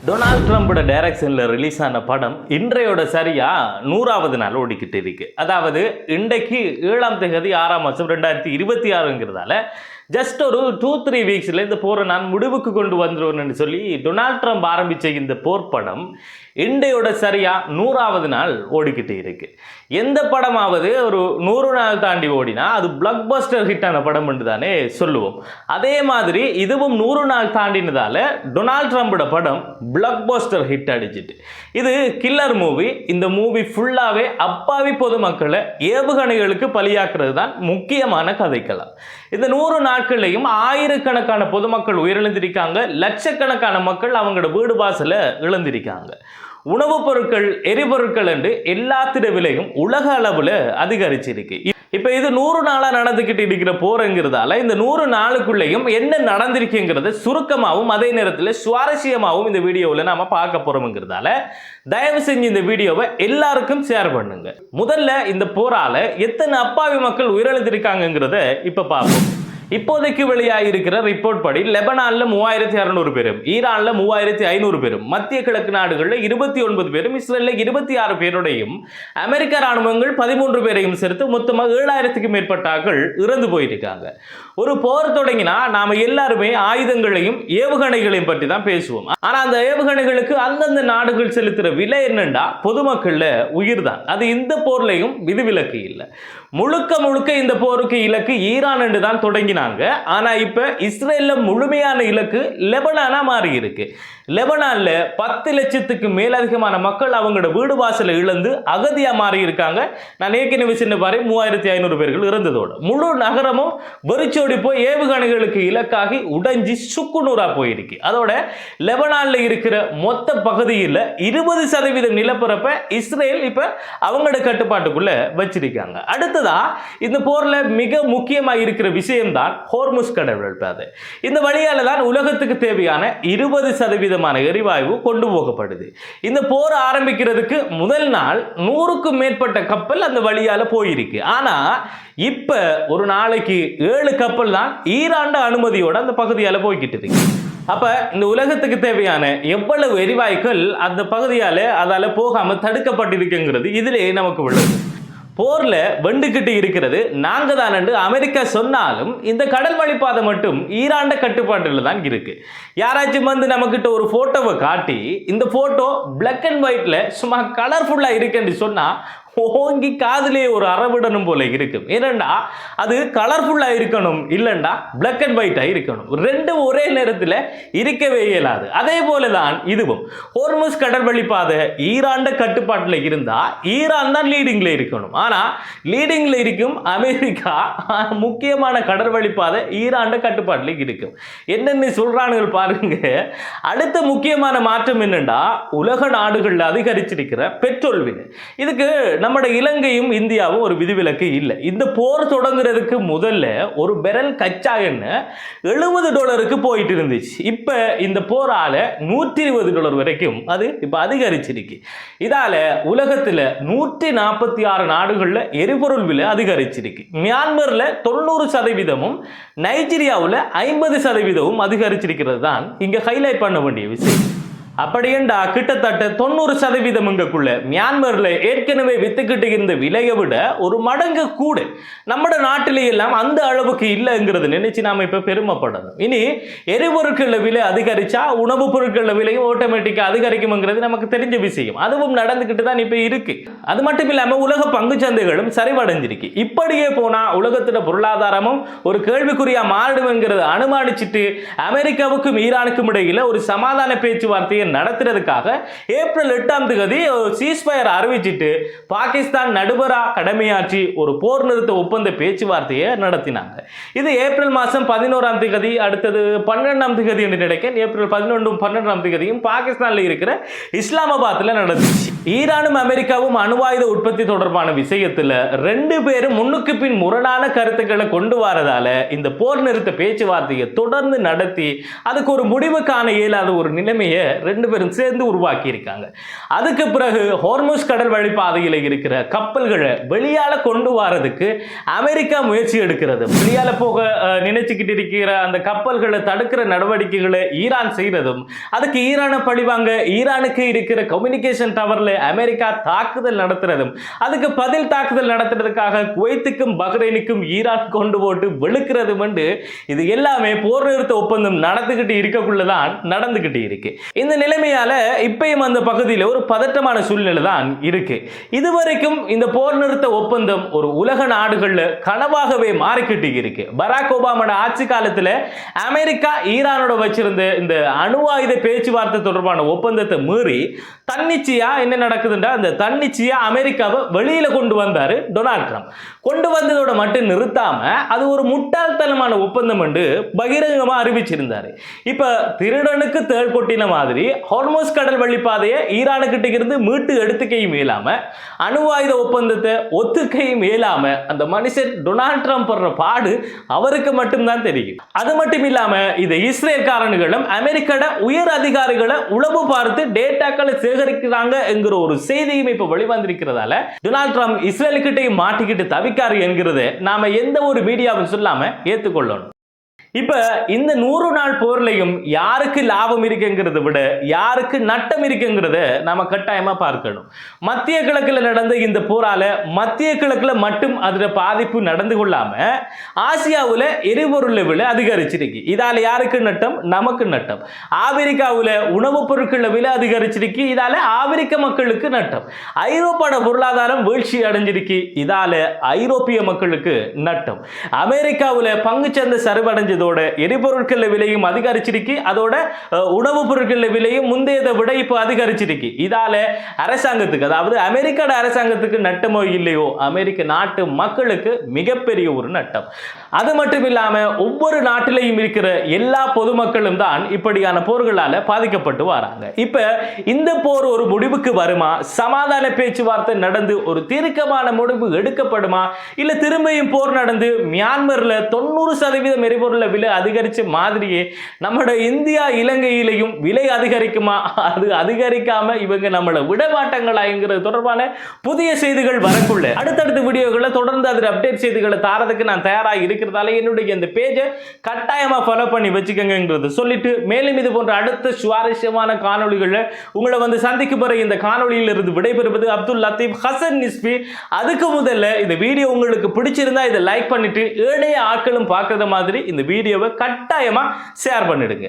Donald ட்ரம்போட டைரக்ஷனில் release ஆன படம் இன்றையோட சரியா 100வது நாள் ஓடிக்கிட்டு இருக்கு. அதாவது இன்றைக்கு 7ஆம் தேதி 6ஆம் மாதம் 2026ங்கிறதால ஜஸ்ட் ஒரு 2-3 வீக்ஸில் இந்த போரை நான் முடிவுக்கு கொண்டு வந்துடுவேன்னு சொல்லி டொனால்ட் ட்ரம்ப் ஆரம்பித்த இந்த போர் படம் இன்றையோட சரியா 100வது நாள் ஓடிக்கிட்டு இருக்கு. எந்த படமாவது ஒரு 100 நாள் தாண்டி ஓடினா அது பிளாக் பஸ்டர் ஹிட்டான படம் என்று தானே சொல்லுவோம். அதே மாதிரி இதுவும் 100 நாள் தாண்டினதால டொனால்ட் ட்ரம்போட படம் பிளாக் பஸ்டர் ஹிட் அடிச்சிட்டு. இது கில்லர் மூவி. இந்த மூவி ஃபுல்லாகவே அப்பாவி பொதுமக்களை ஏவுகணைகளுக்கு பலியாக்குறது தான் முக்கியமான கதைக்களம். இந்த 100 நாட்கள்லையும் ஆயிரக்கணக்கான பொதுமக்கள் உயிரிழந்திருக்காங்க, லட்சக்கணக்கான மக்கள் அவங்களோட வீடு வாசலை இழந்திருக்காங்க. உணவுப் பொருட்கள், எரிபொருட்கள் என்று எல்லாத்திட விலையும் உலக அளவில் அதிகரிச்சிருக்கு. இப்போ இது 100 நாளாக நடந்துக்கிட்டு இருக்கிற போருங்கிறதால இந்த 100 நாளுக்குள்ளேயும் என்ன நடந்திருக்குங்கிறத சுருக்கமாகவும் அதே நேரத்தில் சுவாரஸ்யமாகவும் இந்த வீடியோவில் நாம பார்க்க போறோம்ங்கிறதால தயவு செஞ்சு இந்த வீடியோவை எல்லாருக்கும் ஷேர் பண்ணுங்க. முதல்ல இந்த போரால எத்தனை அப்பாவி மக்கள் உயிரிழந்திருக்காங்கிறத இப்போ பார்ப்போம். இப்போதைக்கு வெளியாக இருக்கிற ரிப்போர்ட் படி லெபனான்ல 3600 பேரும், ஈரான்ல 3500 பேரும், மத்திய கிழக்கு நாடுகளில் 29 பேரும், இஸ்ரேலில் 26 பேருடையும், அமெரிக்க ராணுவங்கள் 13 பேரையும் சேர்த்து மொத்தமாக 7000க்கும் மேற்பட்டார்கள் இறந்து போயிருக்காங்க. ஒரு போர் தொடங்கினா நாம எல்லாருமே ஆயுதங்களையும் ஏவுகணைகளையும் பற்றி தான் பேசுவோம். ஆனா அந்த ஏவுகணைகளுக்கு அந்தந்த நாடுகள் செலுத்துற விலை என்னண்டா பொதுமக்கள்ல உயிர் தான். அது இந்த போர்லையும் விதிவிலக்கு இல்லை. முழுக்க முழுக்க இந்த போருக்கு இலக்கு ஈரான் என்று தான் தொடங்கினாங்க. ஆனா இப்ப இஸ்ரேல்ல முழுமையான இலக்கு லெபனானா மாறி இருக்கு. லெபனான்ல 10 லட்சத்துக்கு மேலதிகமான மக்கள் அவங்களோட வீடு வாசலை இழந்து அகதியா மாறி இருக்காங்க. நான் ஏற்கனவே சின்ன பாரு 3500 பேர்கள் இறந்ததோட முழு நகரமும் வெறிச்சோடி போய் ஏவுகணைகளுக்கு இலக்காகி உடைஞ்சி சுக்குநூறா போயிருக்கு. அதோட லெபனான்ல இருக்கிற மொத்த பகுதியில் 20% நிலப்பரப்பை இஸ்ரேல் இப்ப அவங்களோட கட்டுப்பாட்டுக்குள்ள வச்சிருக்காங்க. அடுத்ததா இந்த போர்ல மிக முக்கியமா இருக்கிற விஷயம் தான் ஹோர்முஸ் கடல் பாதை. இந்த வழியால தான் உலகத்துக்கு தேவையான 20% எரிவாயு கொண்டு போகப்படுது. இந்த போர் ஆரம்பிக்கிறதுக்கு முதல் நாள் 100க்கும் மேற்பட்ட கப்பல் அந்த வழியால போயிருக்கு. ஆனா இப்ப ஒரு நாளைக்கு 7 கப்பல் தான் ஈரான் அனுமதியோட அந்த பகுதியால போய்கிட்டு இருக்கு. அப்ப இந்த உலகத்துக்கு தேவையான எவ்வளவு எரிவாயுக்கள் அந்த பகுதியால அதால போகாம தடுக்கப்பட்டிருக்குங்கிறது இதிலே நமக்கு உள்ளது. போர்ல வெண்டுகிட்டு இருக்கிறது நாங்க தான் என்று அமெரிக்கா சொன்னாலும் இந்த கடல் வழிப்பாதை மட்டும் ஈரான் கட்டுப்பாட்டில் தான் இருக்கு. யாராச்சும் வந்து நமக்கிட்ட ஒரு போட்டோவை காட்டி இந்த போட்டோ பிளாக் அண்ட் ஒயிட்ல சும்மா கலர்ஃபுல்லா இருக்குன்னு சொன்னா ஓங்கி காதிலே ஒரு அறவிடணும் போல இருக்கும். ஏனண்டா அது கலர்ஃபுல்லா இருக்கணும், இல்லண்டா பிளாக் அண்ட் ஒயிட்டா இருக்கணும். ரெண்டும் ஒரே நேரத்தில் இருக்கவே இயலாது. அதே போலதான் இதுவும். ஹோர்முஸ் கடல் வழிப்பாதை ஈரான் கட்டுப்பாட்டில் இருந்தா ஈரான் தான் லீடிங்ல இருக்கணும். ஆனா லீடிங்ல இருக்கும் அமெரிக்கா, முக்கியமான கடல் வழிப்பாதை ஈரான் கட்டுப்பாட்டில் இருக்கும். என்னென்ன சொல்றானுங்க பாருங்க. அடுத்த முக்கியமான மாற்றம் என்னண்டா உலக நாடுகள் அதிகரிச்சிருக்கிற பெட்ரோல் விலை. இதுக்கு நம்முடைய இலங்கையும் இந்தியாவும் ஒரு விதிவிலக்கு இல்லை. இந்த போர் தொடங்குறதுக்கு முதல்ல ஒரு பெரல் கச்சா எண்ணெய் $70 போயிட்டு இருந்துச்சு. இப்ப இந்த போரால $120 வரைக்கும் அது இப்ப அதிகரிச்சிருக்கு. இதால உலகத்துல 146 நாடுகள்ல எரிபொருள் விலை அதிகரிச்சிருக்கு. மியான்மர்ல 90%, நைஜீரியாவில் 50% அதிகரிச்சிருக்கிறது தான் இங்க ஹைலைட் பண்ண வேண்டிய விஷயம். அப்படியேண்டா கிட்டத்தட்ட 90%க்குள்ள மியான்மர்ல ஏற்கனவே வித்துக்கிட்டு இருந்த விலையை விட ஒரு மடங்கு கூட நம்ம நாட்டிலே எல்லாம் அந்த அளவுக்கு இல்லைங்கிறது நினைச்சு நாம இப்ப பெருமைப்படணும். இனி எரிபொருட்கள் விலை அதிகரிச்சா உணவுப் பொருட்கள் விலையும் ஆட்டோமேட்டிக்கா அதிகரிக்கும்ங்கிறது நமக்கு தெரிஞ்ச விஷயம். அதுவும் நடந்துகிட்டு தான் இப்ப இருக்கு. அது மட்டும் இல்லாம உலக பங்கு சந்தைகளும் சரிவடைஞ்சிருக்கு. இப்படியே போனா உலகத்தோட பொருளாதாரமும் ஒரு கேள்விக்குறியா மாறிடும்ங்கிறது அனுமானிச்சுட்டு அமெரிக்காவுக்கும் ஈரானுக்கும் இடையில ஒரு சமாதான பேச்சுவார்த்தை நடத்துறதுக்காக ஏப்ரல் 8ஆம் தேதி சீஸ்ஃபயர் அறிவிச்சிட்டு பாகிஸ்தான் நடுவரா கடமையாற்றி ஒரு போர் நிறுத்த ஒப்பந்த பேச்சுவார்த்தையை நடத்தினாங்க. இது ஏப்ரல் மாதம் 11ஆம் தேதி, அடுத்தது 12ஆம் தேதி என்று நினைக்கிறேன். ஏப்ரல் 11, 12ஆம் தேதியும் பாகிஸ்தான்ல இருக்கிற இஸ்லாமாபாத்ல நடந்துச்சு. ஈரானும் அமெரிக்காவும் அணுவாயுத உற்பத்தி தொடர்பான விஷயத்துல 2 பேரும் முன்னுக்கு பின் முரணான கருத்துக்களை கொண்டு வரதால இந்த போர் நிறுத்த பேச்சுவார்த்தையை தொடர்ந்து நடத்தி அதுக்கு ஒரு முடிவு காண இயலாத ஒரு நிலைமையை ரெண்டு பேரும் சேர்ந்து உருவாக்கி இருக்காங்க. அதுக்கு பிறகு ஹோர்முஸ் கடல் வழிப்பாதையில் இருக்கிற கப்பல்களை வெளியால கொண்டு வரதுக்கு அமெரிக்கா முயற்சி எடுக்கிறது. வெளியால போக நினைச்சுக்கிட்டு இருக்கிற அந்த கப்பல்களை தடுக்கிற நடவடிக்கைகளை ஈரான் செய்யறதும், அதுக்கு ஈரானை பழிவாங்க ஈரானுக்கு இருக்கிற கம்யூனிகேஷன் டவர்ல அமெரிக்கா தாக்குதல் நடத்துறதும், அதுக்கு பதில் தாக்குதல் நடத்துறதுக்காக குவைத்துக்கும் பஹ்ரைனுக்கும் ஈரான் கொண்டு போட்டு வெளுக்கிறதும் இது எல்லாமே போர் நிறுத்த ஒப்பந்தம் நடந்துகிட்டு இருக்கக்குள்ளதான் நடந்துகிட்டு இருக்கு. இந்த நிலைமையால இப்பயும் அந்த பகுதியில் ஒரு பதட்டமான சூழ்நிலை தான் இருக்கு. இதுவரைக்கும் இந்த போர் நிறுத்த ஒப்பந்தம் ஒரு உலக நாடுகள்ல கனவாகவே மாறிக்கிட்டு இருக்கு. பராக் ஒபாமாவோட ஆட்சி காலத்துல அமெரிக்கா ஈரானோட வச்சிருந்த இந்த அணு ஆயுத பேச்சுவார்த்தை தொடர்பான ஒப்பந்தத்தை மீறி தன்னிச்சையா என்ன நடக்குதுன்றா அந்த தன்னிச்சையா அமெரிக்காவை வெளியில கொண்டு வந்தாரு டொனால்ட் ட்ரம்ப். கொண்டு வந்ததோட மட்டும் நிறுத்தாம அது ஒரு முட்டாள்தனமான ஒப்பந்தம் என்று பகிரங்கமா அறிவிச்சிருந்தாரு. இப்ப திருடனுக்கு தேள் கொட்டின மாதிரி ஹோர்முஸ் கடல் வழிப்பாதையை ஈரானுக்கிட்ட இருந்து மீட்டு எடுத்துக்கையும் இயலாம, அணு ஆயுத ஒப்பந்தத்தை ஒத்துக்கையும் இயலாம அந்த மனுஷன் டொனால்ட் ட்ரம்ப் படுற பாடு அவருக்கு மட்டும்தான் தெரியும். அது மட்டும் இல்லாம இது இஸ்ரேல்காரர்களும் அமெரிக்காட உயர் அதிகாரிகளை உளவு பார்த்து டேட்டாக்களை சேகரிக்கிறாங்க என்கிற ஒரு செய்தியும் இப்ப வெளிவந்திருக்கிறதால டொனால்ட் ட்ரம்ப் இஸ்ரேலுக்கிட்டையும் மாட்டிக்கிட்டு தவிக்காரு என்கிறத நாம எந்த ஒரு மீடியாவும் சொல்லாம ஏத்துக்கொள்ளணும். இப்ப இந்த 100 நாள் போர்லையும் யாருக்கு லாபம் இருக்குங்கிறத விட யாருக்கு நட்டம் இருக்குங்கிறத நாம கட்டாயமா பார்க்கணும். மத்திய கிழக்குல நடந்த இந்த போரால மத்திய கிழக்குல மட்டும் அதோட பாதிப்பு நடந்து கொள்ளாம ஆசியாவுல எரிபொருள் விலை அதிகரிச்சிருக்கு. இதால யாருக்கு நட்டம்? நமக்கு நட்டம். ஆப்பிரிக்காவுல உணவுப் பொருட்கள் விலை அதிகரிச்சிருக்கு. இதால ஆப்பிரிக்க மக்களுக்கு நட்டம். ஐரோப்பாட பொருளாதாரம் வீழ்ச்சி அடைஞ்சிருக்கு. இதால ஐரோப்பிய மக்களுக்கு நட்டம். அமெரிக்காவுல பங்குச்சந்தை சரிவடைஞ்சது எரிபொருட்கள் விலையும் அதிகரிச்சிருக்கு. அதோட உணவுப் பொருட்கள் விலையும் முந்தையதை விட இப்போ அதிகரிச்சிருக்கு. இதால அரசாங்கத்துக்கு, அதாவது அமெரிக்கா அரசாங்கத்துக்கு நட்டமோ இல்லையோ அமெரிக்க நாட்டு மக்களுக்கு மிகப்பெரிய ஒரு நட்டம். அது மட்டும் இல்லாம ஒவ்வொரு நாட்டிலையும் இருக்கிற எல்லா பொதுமக்களும் தான் இப்படியான போர்களால பாதிக்கப்பட்டு வராங்க. இப்ப இந்த போர் ஒரு முடிவுக்கு வருமா? சமாதான பேச்சுவார்த்தை நடந்து ஒரு தீர்க்கமான முடிவு எடுக்கப்படுமா? இல்ல திரும்பியும் போர் நடந்து மியான்மர்ல 90% எரிபொருள் விலை அதிகரிச்ச மாதிரியே நம்மளோட இந்தியா இலங்கையிலையும் விலை அதிகரிக்குமா? அது அதிகரிக்காம இவங்க நம்மளை விடமாட்டாங்களாங்கிறது தொடர்பான புதிய செய்திகள் வரக்குள்ள அடுத்தடுத்த வீடியோக்களை தொடர்ந்து அதில் அப்டேட் செய்திகளை தாரதுக்கு நான் தயாராக இருக்கிறதால என்னுடைய இந்த பேஜை கட்டாயமா ஃபாலோ பண்ணி வச்சுக்கோங்கிறது சொல்லிட்டு, மேலும் இது போன்ற அடுத்த சுவாரஸ்யமான காணொளிகளை உங்களை வந்து சந்திக்கும் வரை இந்த காணொளியில் இருந்து விடைபெறுவது அப்துல் லத்தீப் ஹசன் நிஸ்பி. அதுக்கு முதல்ல இந்த வீடியோ உங்களுக்கு பிடிச்சிருந்தா இதை லைக் பண்ணிட்டு ஏழைய ஆட்களும் பார்க்கறத மாதிரி இந்த வீடியோவை கட்டாயமா ஷேர் பண்ணிடுங்க.